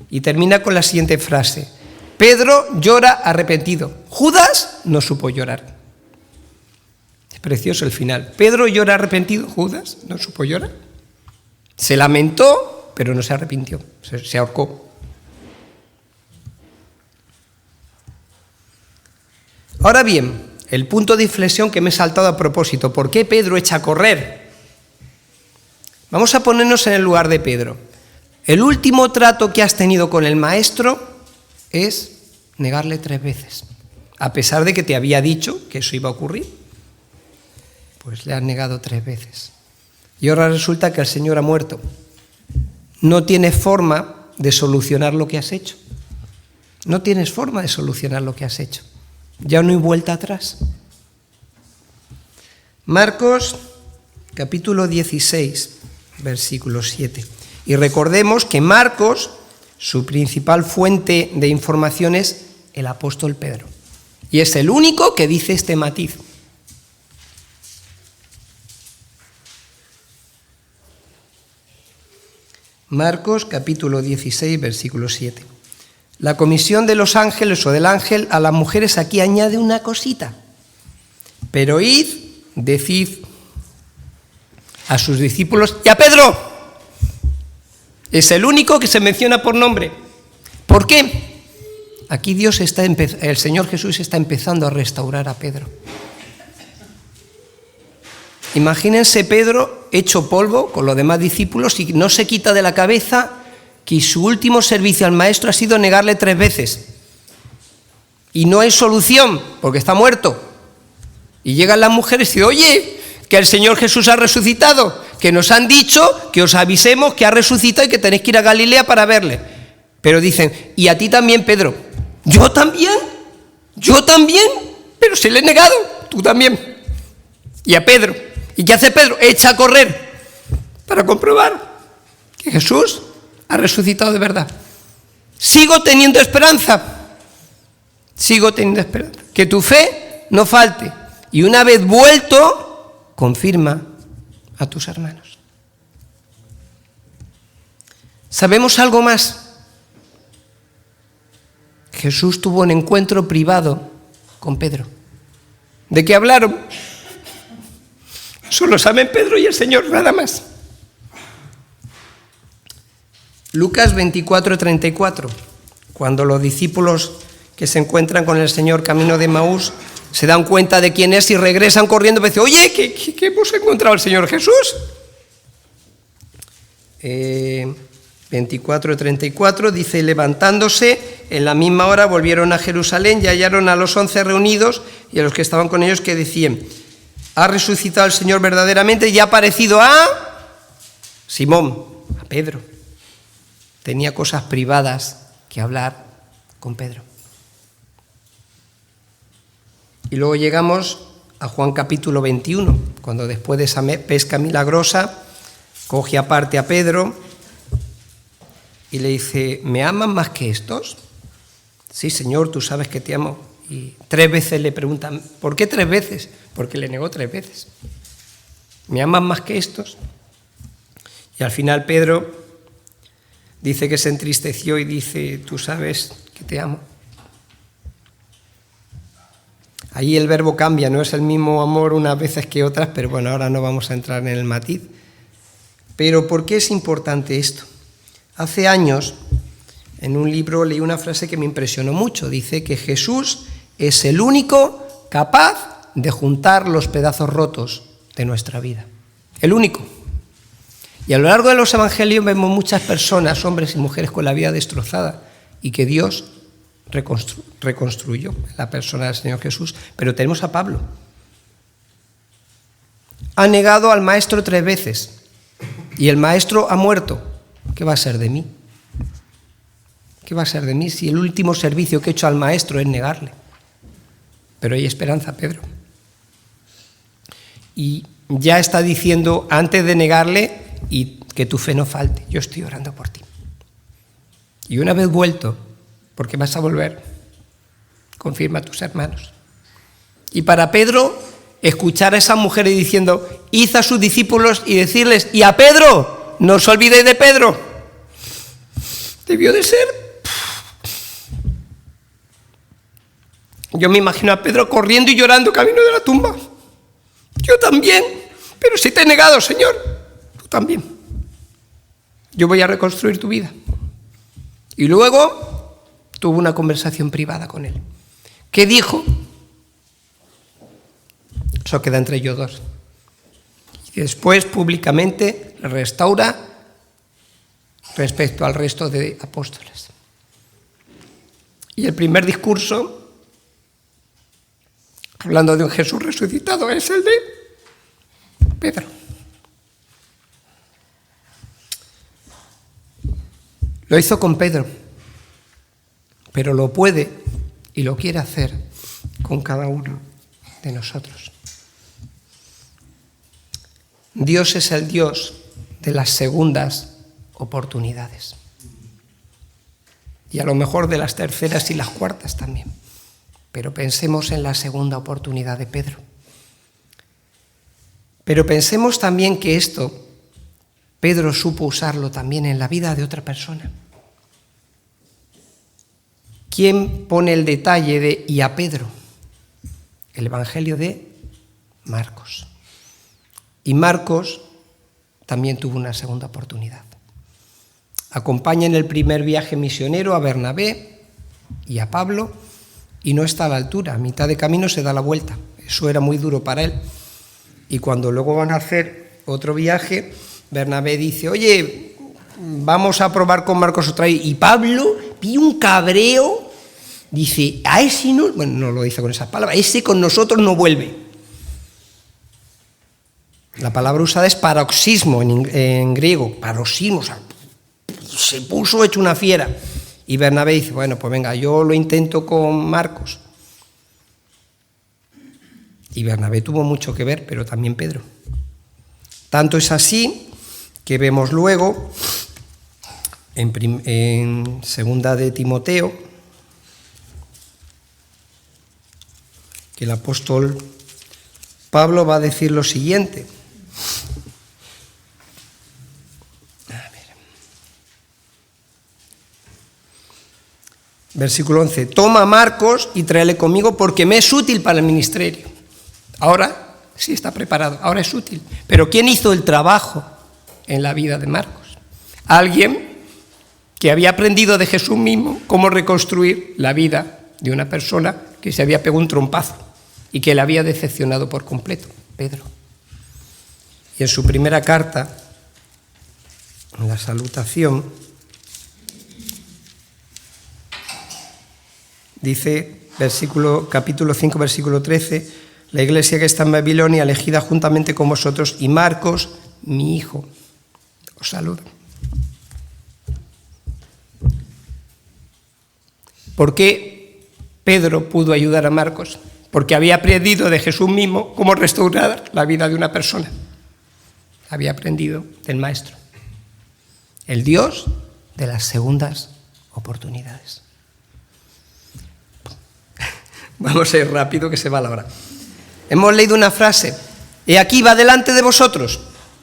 Y termina con la siguiente frase: Pedro llora arrepentido, Judas no supo llorar. Es precioso el final. Pedro llora arrepentido, Judas no supo llorar. Se lamentó, pero no se arrepintió, se ahorcó. Ahora bien, el punto de inflexión que me he saltado a propósito, ¿por qué Pedro echa a correr? Vamos a ponernos en el lugar de Pedro. El último trato que has tenido con el maestro es negarle 3 veces. A pesar de que te había dicho que eso iba a ocurrir, pues le has negado 3 veces. Y ahora resulta que el Señor ha muerto. No tienes forma de solucionar lo que has hecho. No tienes forma de solucionar lo que has hecho. Ya no hay vuelta atrás. Marcos, capítulo 16, versículo 7. Y recordemos que Marcos, su principal fuente de información es el apóstol Pedro. Y es el único que dice este matiz. Marcos, capítulo 16, versículo 7. La comisión de los ángeles o del ángel a las mujeres aquí añade una cosita. Pero id, decid a sus discípulos y a Pedro. Es el único que se menciona por nombre. ¿Por qué? Aquí el Señor Jesús está empezando a restaurar a Pedro. Imagínense Pedro hecho polvo con los demás discípulos y no se quita de la cabeza que su último servicio al maestro ha sido negarle 3 veces. y no hay solución porque está muerto. Y llegan las mujeres y dicen, oye, que el Señor Jesús ha resucitado, que nos han dicho que os avisemos que ha resucitado y que tenéis que ir a Galilea para verle. Pero dicen, y a ti también, Pedro. ¿Yo también? Pero se le he negado, tú también. Y a Pedro. ¿Y qué hace Pedro? Echa a correr para comprobar que Jesús ha resucitado de verdad. Sigo teniendo esperanza. Que tu fe no falte. Y una vez vuelto, confirma a tus hermanos. ¿Sabemos algo más? Jesús tuvo un encuentro privado con Pedro. ¿De qué hablaron? Solo saben Pedro y el Señor, nada más. Lucas 24:34, cuando los discípulos que se encuentran con el Señor camino de Emaús se dan cuenta de quién es y regresan corriendo y dicen, oye, ¿qué hemos encontrado al Señor Jesús? 24:34 dice, levantándose, en la misma hora volvieron a Jerusalén y hallaron a los 11 reunidos y a los que estaban con ellos que decían, ha resucitado el Señor verdaderamente y ha aparecido a Simón, a Pedro. Tenía cosas privadas que hablar con Pedro. Y luego llegamos a Juan capítulo 21, cuando después de esa pesca milagrosa, coge aparte a Pedro y le dice, ¿me aman más que estos? Sí, Señor, tú sabes que te amo. Y 3 veces le preguntan, ¿por qué 3 veces? Porque le negó 3 veces. ¿Me aman más que estos? Y al final Pedro dice que se entristeció y dice, tú sabes que te amo. Ahí el verbo cambia, no es el mismo amor unas veces que otras, pero bueno, ahora no vamos a entrar en el matiz. Pero ¿por qué es importante esto? Hace años, en un libro leí una frase que me impresionó mucho. Dice que Jesús es el único capaz de juntar los pedazos rotos de nuestra vida. El único. Y a lo largo de los evangelios vemos muchas personas, hombres y mujeres, con la vida destrozada y que Dios reconstruyó la persona del Señor Jesús. Pero tenemos a Pablo. Ha negado al Maestro 3 veces y el Maestro ha muerto. ¿Qué va a ser de mí? ¿Qué va a ser de mí si el último servicio que he hecho al Maestro es negarle? Pero hay esperanza, Pedro. Y ya está diciendo, antes de negarle, y que tu fe no falte, yo estoy orando por ti. Y una vez vuelto, porque vas a volver, confirma a tus hermanos. Y para Pedro, escuchar a esas mujeres diciendo, id a sus discípulos y decirles, y a Pedro, no os olvidéis de Pedro. Debió de ser. Yo me imagino a Pedro corriendo y llorando camino de la tumba. Yo también, pero si te he negado, Señor, tú también. Yo voy a reconstruir tu vida. Y luego tuvo una conversación privada con él. ¿Qué dijo? Eso queda entre ellos dos. Y después públicamente le restaura respecto al resto de apóstoles. Y el primer discurso, hablando de un Jesús resucitado, es el de Pedro. Lo hizo con Pedro, pero lo puede y lo quiere hacer con cada uno de nosotros. Dios es el Dios de las segundas oportunidades. Y a lo mejor de las terceras y las cuartas también. Pero pensemos en la segunda oportunidad de Pedro. Pero pensemos también que esto, Pedro supo usarlo también en la vida de otra persona. ¿Quién pone el detalle de y a Pedro? El Evangelio de Marcos. Y Marcos también tuvo una segunda oportunidad. Acompaña en el primer viaje misionero a Bernabé y a Pablo y no está a la altura. A mitad de camino se da la vuelta. Eso era muy duro para él. Y cuando luego van a hacer otro viaje, Bernabé dice, oye, vamos a probar con Marcos otra vez. Y Pablo vi un cabreo dice, a ese no, bueno, no lo dice con esas palabras, ese con nosotros no vuelve. La palabra usada es paroxismo en griego, paroxismo, o sea, se puso hecho una fiera. Y Bernabé dice, bueno, pues venga, yo lo intento con Marcos. Y Bernabé tuvo mucho que ver, pero también Pedro. Tanto es así que vemos luego en segunda de Timoteo que el apóstol Pablo va a decir lo siguiente. Versículo 11, toma a Marcos y tráele conmigo porque me es útil para el ministerio. Ahora sí está preparado, ahora es útil. Pero ¿quién hizo el trabajo en la vida de Marcos? Alguien que había aprendido de Jesús mismo cómo reconstruir la vida de una persona que se había pegado un trompazo y que le había decepcionado por completo, Pedro. Y en su primera carta, en la salutación, dice, capítulo 5, versículo 13, la iglesia que está en Babilonia, elegida juntamente con vosotros, y Marcos, mi hijo, os saluda. ¿Por qué Pedro pudo ayudar a Marcos? Porque había aprendido de Jesús mismo cómo restaurar la vida de una persona. Había aprendido del Maestro, el Dios de las segundas oportunidades. Vamos a ir rápido que se va la hora. Hemos leído una frase, he aquí va delante de vosotros.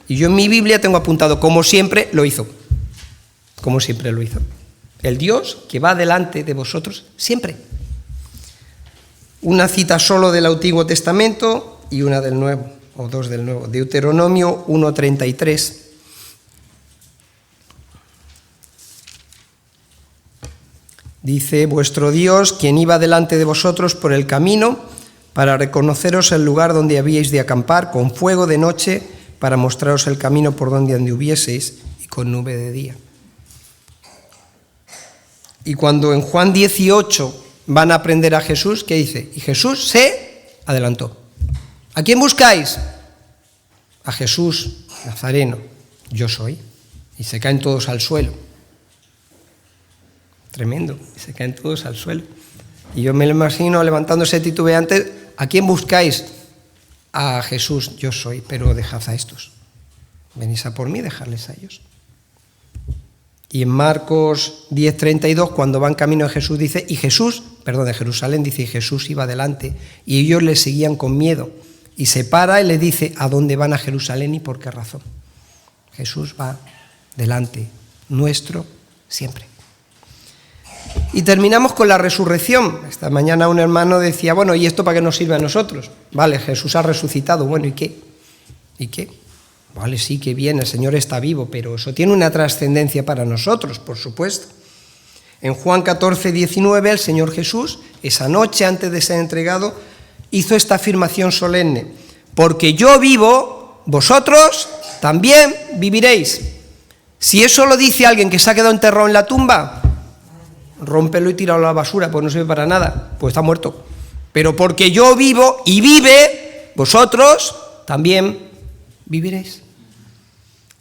Y yo en mi Biblia tengo apuntado, como siempre lo hizo. Como siempre lo hizo. El Dios que va delante de vosotros siempre. Una cita solo del Antiguo Testamento y una del Nuevo, o dos del Nuevo. Deuteronomio 1:33. Dice, vuestro Dios, quien iba delante de vosotros por el camino, para reconoceros el lugar donde habíais de acampar, con fuego de noche, para mostraros el camino por donde anduvieseis, y con nube de día. Y cuando en Juan 18 van a aprender a Jesús, ¿qué dice? Y Jesús se adelantó. ¿A quién buscáis? A Jesús Nazareno. Yo soy. Y se caen todos al suelo. Tremendo. Y se caen todos al suelo. Y yo me lo imagino levantándose titubeante. ¿A quién buscáis? A Jesús. Yo soy, pero dejad a estos. Venís a por mí, dejadles a ellos. Y en Marcos 10:32, cuando van camino de Jesús, dice, de Jerusalén, dice, y Jesús iba delante, y ellos le seguían con miedo. Y se para y le dice, ¿a dónde van a Jerusalén y por qué razón? Jesús va delante, nuestro, siempre. Y terminamos con la resurrección. Esta mañana un hermano decía, bueno, ¿y esto para qué nos sirve a nosotros? Vale, Jesús ha resucitado, bueno, ¿y qué? ¿Y qué? Vale, sí, que bien, el Señor está vivo, pero eso tiene una trascendencia para nosotros, por supuesto. En Juan 14:19, el Señor Jesús, esa noche antes de ser entregado, hizo esta afirmación solemne, porque yo vivo, vosotros también viviréis. Si eso lo dice alguien que se ha quedado enterrado en la tumba, rómpelo y tíralo a la basura, pues no sirve para nada, pues está muerto. Pero porque yo vivo y vive, vosotros también viviréis.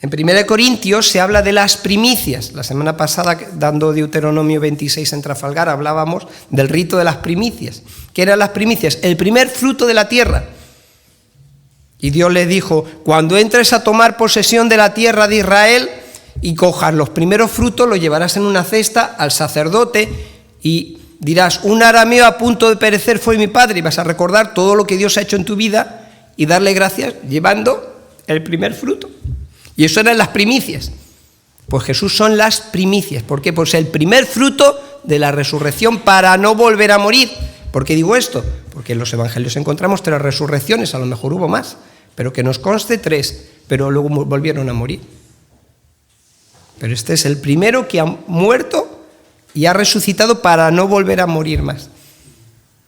En 1 Corintios se habla de las primicias. La semana pasada, dando Deuteronomio 26 en Trafalgar, hablábamos del rito de las primicias. ¿Qué eran las primicias? El primer fruto de la tierra. Y Dios les dijo, cuando entres a tomar posesión de la tierra de Israel y cojas los primeros frutos, los llevarás en una cesta al sacerdote y dirás, un arameo a punto de perecer fue mi padre, y vas a recordar todo lo que Dios ha hecho en tu vida y darle gracias llevando el primer fruto. Y eso eran las primicias. Pues Jesús son las primicias. ¿Por qué? Pues el primer fruto de la resurrección para no volver a morir. ¿Por qué digo esto? Porque en los evangelios encontramos 3 resurrecciones, a lo mejor hubo más, pero que nos conste 3, pero luego volvieron a morir. Pero este es el primero que ha muerto y ha resucitado para no volver a morir más.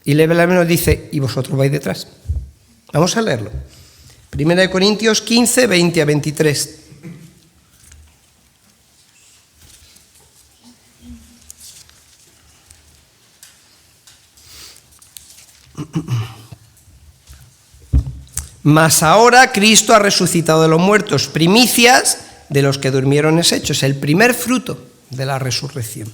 Y Level nos dice, y vosotros vais detrás. Vamos a leerlo. 1 Corintios 15, 20 a 23. Mas ahora Cristo ha resucitado de los muertos, primicias de los que durmieron es hechos, el primer fruto de la resurrección.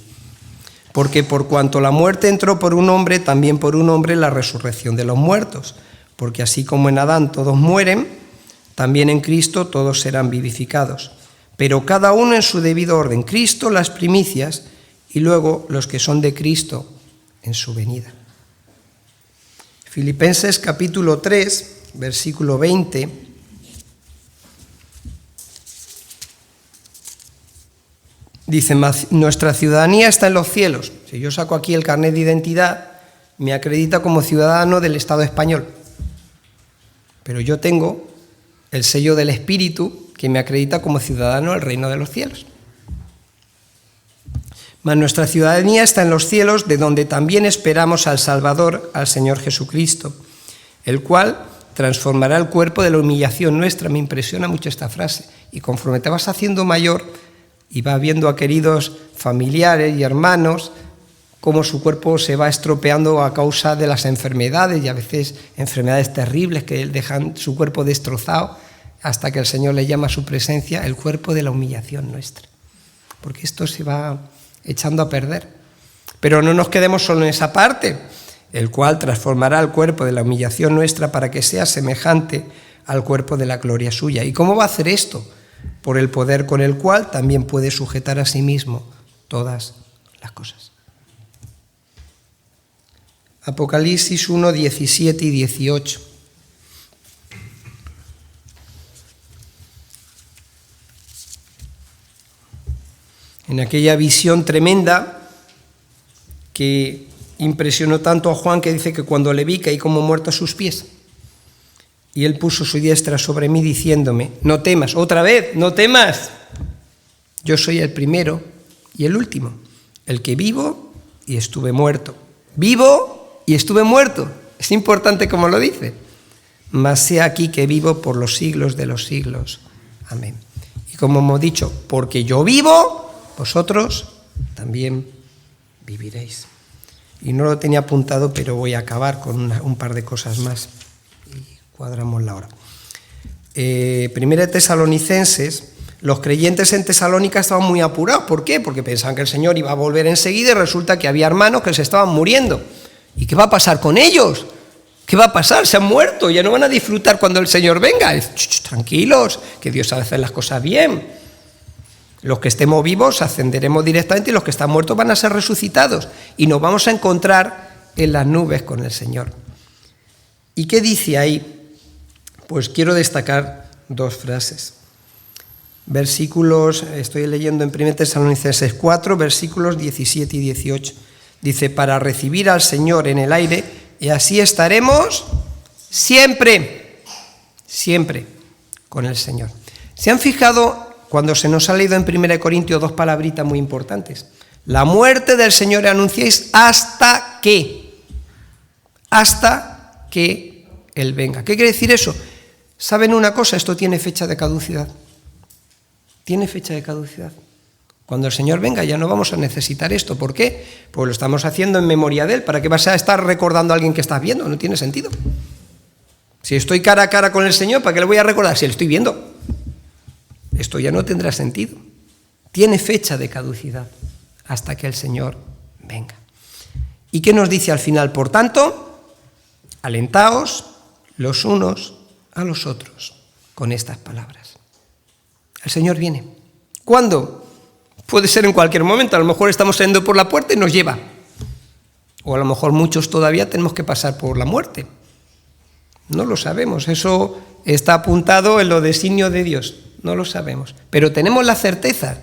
Porque por cuanto la muerte entró por un hombre, también por un hombre la resurrección de los muertos. Porque así como en Adán todos mueren, también en Cristo todos serán vivificados. Pero cada uno en su debido orden. Cristo las primicias y luego los que son de Cristo en su venida. Filipenses capítulo 3, versículo 20. Dice, nuestra ciudadanía está en los cielos. Si yo saco aquí el carnet de identidad, me acredita como ciudadano del Estado español. Pero yo tengo el sello del Espíritu que me acredita como ciudadano del reino de los cielos. Mas nuestra ciudadanía está en los cielos, de donde también esperamos al Salvador, al Señor Jesucristo, el cual transformará el cuerpo de la humillación nuestra. Me impresiona mucho esta frase. Y conforme te vas haciendo mayor y vas viendo a queridos familiares y hermanos, cómo su cuerpo se va estropeando a causa de las enfermedades, y a veces enfermedades terribles que dejan su cuerpo destrozado, hasta que el Señor le llama a su presencia el cuerpo de la humillación nuestra. Porque esto se va echando a perder. Pero no nos quedemos solo en esa parte, el cual transformará el cuerpo de la humillación nuestra para que sea semejante al cuerpo de la gloria suya. ¿Y cómo va a hacer esto? Por el poder con el cual también puede sujetar a sí mismo todas las cosas. Apocalipsis 1, 17 y 18. En aquella visión tremenda que impresionó tanto a Juan, que dice que cuando le vi caí como muerto a sus pies. Y él puso su diestra sobre mí diciéndome, no temas, otra vez, no temas. Yo soy el primero y el último, el que vivo y estuve muerto. Vivo y estuve muerto. Es importante como lo dice. Mas he aquí que vivo por los siglos de los siglos. Amén. Y como hemos dicho, porque yo vivo, vosotros también viviréis. Y no lo tenía apuntado, pero voy a acabar con un par de cosas más. Y cuadramos la hora. Primera de Tesalonicenses, los creyentes en Tesalónica estaban muy apurados. ¿Por qué? Porque pensaban que el Señor iba a volver enseguida y resulta que había hermanos que se estaban muriendo. ¿Y qué va a pasar con ellos? ¿Qué va a pasar? Se han muerto, ya no van a disfrutar cuando el Señor venga. Tranquilos, que Dios sabe hacer las cosas bien. Los que estemos vivos ascenderemos directamente y los que están muertos van a ser resucitados. Y nos vamos a encontrar en las nubes con el Señor. ¿Y qué dice ahí? Pues quiero destacar dos frases. Versículos, estoy leyendo en 1 Tesalonicenses 4, versículos 17 y 18. Dice, para recibir al Señor en el aire, y así estaremos siempre, siempre con el Señor. ¿Se han fijado cuando se nos ha leído en 1 Corintios dos palabritas muy importantes? La muerte del Señor anunciáis hasta que Él venga. ¿Qué quiere decir eso? ¿Saben una cosa? Esto tiene fecha de caducidad. Tiene fecha de caducidad. Cuando el Señor venga ya no vamos a necesitar esto. ¿Por qué? Pues lo estamos haciendo en memoria de Él. ¿Para qué vas a estar recordando a alguien que estás viendo? No tiene sentido. Si estoy cara a cara con el Señor, ¿para qué le voy a recordar si le estoy viendo? Esto ya no tendrá sentido. Tiene fecha de caducidad hasta que el Señor venga. ¿Y qué nos dice al final? Por tanto, alentaos los unos a los otros con estas palabras. El Señor viene. ¿Cuándo? Puede ser en cualquier momento. A lo mejor estamos saliendo por la puerta y nos lleva. O a lo mejor muchos todavía tenemos que pasar por la muerte. No lo sabemos. Eso está apuntado en lo designio de Dios. No lo sabemos. Pero tenemos la certeza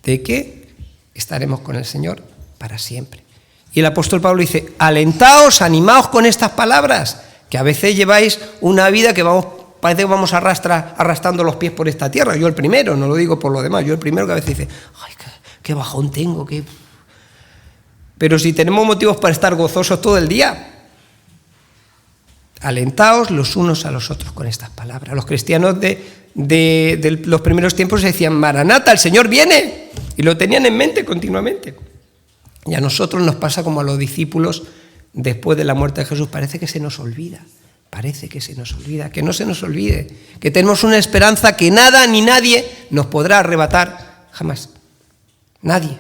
de que estaremos con el Señor para siempre. Y el apóstol Pablo dice, alentaos, animaos con estas palabras, que a veces lleváis una vida que parece que vamos arrastrando los pies por esta tierra. Yo el primero, no lo digo por lo demás, yo el primero que a veces dice, ay, qué bajón tengo, qué... Pero si tenemos motivos para estar gozosos todo el día, alentaos los unos a los otros con estas palabras. Los cristianos de los primeros tiempos decían, Maranata, el Señor viene, y lo tenían en mente continuamente. Y a nosotros nos pasa como a los discípulos después de la muerte de Jesús, parece que se nos olvida. Parece que se nos olvida, que no se nos olvide, que tenemos una esperanza que nada ni nadie nos podrá arrebatar jamás. Nadie.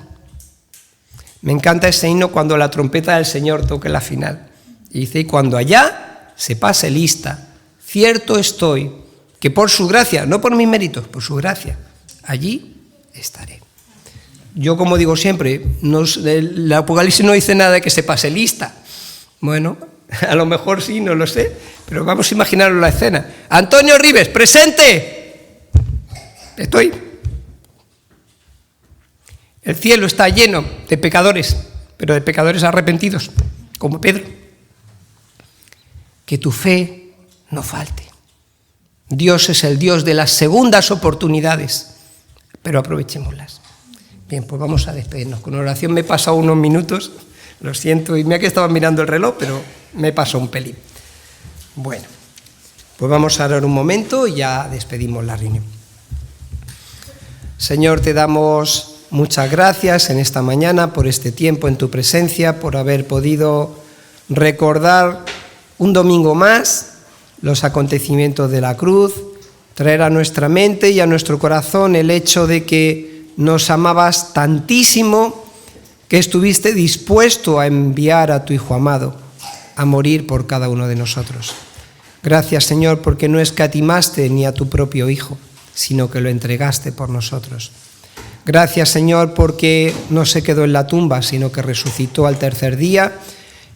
Me encanta ese himno cuando la trompeta del Señor toque la final. Y dice, y cuando allá se pase lista, cierto estoy, que por su gracia, no por mis méritos, por su gracia, allí estaré. Yo, como digo siempre, el Apocalipsis no dice nada de que se pase lista. Bueno, a lo mejor sí, no lo sé, pero vamos a imaginarnos la escena. Antonio Ribes, presente. Estoy. El cielo está lleno de pecadores, pero de pecadores arrepentidos, como Pedro. Que tu fe no falte. Dios es el Dios de las segundas oportunidades, pero aprovechémoslas. Bien, pues vamos a despedirnos. Con oración me he pasado unos minutos, lo siento, y mira que estaba mirando el reloj, pero me pasó un pelín. Bueno, pues vamos a orar un momento y ya despedimos la reunión. Señor, te damos muchas gracias en esta mañana por este tiempo en tu presencia, por haber podido recordar un domingo más los acontecimientos de la cruz, traer a nuestra mente y a nuestro corazón el hecho de que nos amabas tantísimo que estuviste dispuesto a enviar a tu Hijo amado a morir por cada uno de nosotros. Gracias, Señor, porque no escatimaste ni a tu propio Hijo, sino que lo entregaste por nosotros. Gracias, Señor, porque no se quedó en la tumba, sino que resucitó al tercer día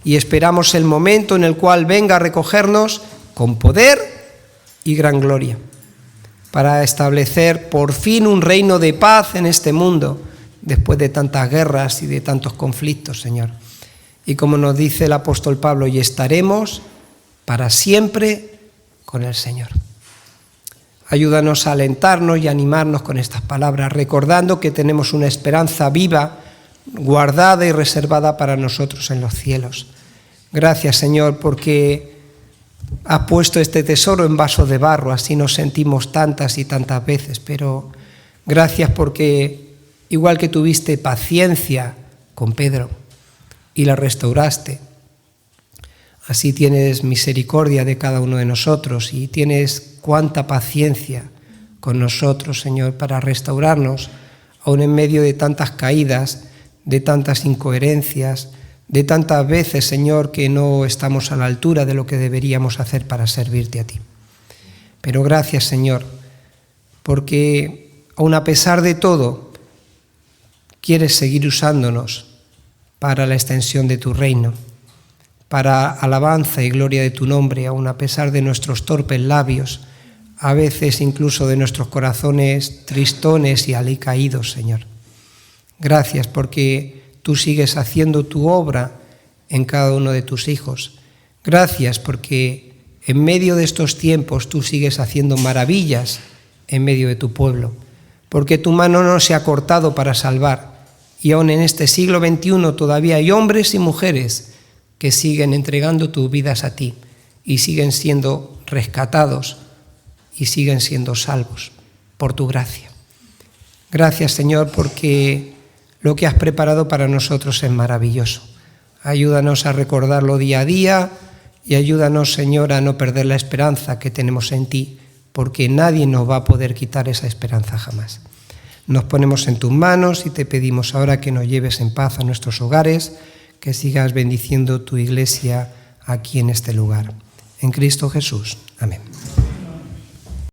y esperamos el momento en el cual venga a recogernos con poder y gran gloria, para establecer por fin un reino de paz en este mundo, después de tantas guerras y de tantos conflictos, Señor. Y como nos dice el apóstol Pablo, y estaremos para siempre con el Señor. Ayúdanos a alentarnos y animarnos con estas palabras, recordando que tenemos una esperanza viva, guardada y reservada para nosotros en los cielos. Gracias, Señor, porque has puesto este tesoro en vasos de barro, así nos sentimos tantas y tantas veces, pero gracias porque, igual que tuviste paciencia con Pedro y la restauraste, así tienes misericordia de cada uno de nosotros y tienes cuánta paciencia con nosotros, Señor, para restaurarnos, aun en medio de tantas caídas, de tantas incoherencias, de tantas veces, Señor, que no estamos a la altura de lo que deberíamos hacer para servirte a ti. Pero gracias, Señor, porque aun a pesar de todo, quieres seguir usándonos para la extensión de tu reino, para alabanza y gloria de tu nombre, aun a pesar de nuestros torpes labios, a veces incluso de nuestros corazones tristones y alicaídos, Señor. Gracias porque tú sigues haciendo tu obra en cada uno de tus hijos. Gracias porque en medio de estos tiempos tú sigues haciendo maravillas en medio de tu pueblo, porque tu mano no se ha cortado para salvar, y aún en este siglo XXI todavía hay hombres y mujeres que siguen entregando tus vidas a ti y siguen siendo rescatados y siguen siendo salvos por tu gracia. Gracias, Señor, porque lo que has preparado para nosotros es maravilloso. Ayúdanos a recordarlo día a día y ayúdanos, Señor, a no perder la esperanza que tenemos en ti, porque nadie nos va a poder quitar esa esperanza jamás. Nos ponemos en tus manos y te pedimos ahora que nos lleves en paz a nuestros hogares, que sigas bendiciendo tu iglesia aquí en este lugar. En Cristo Jesús. Amén.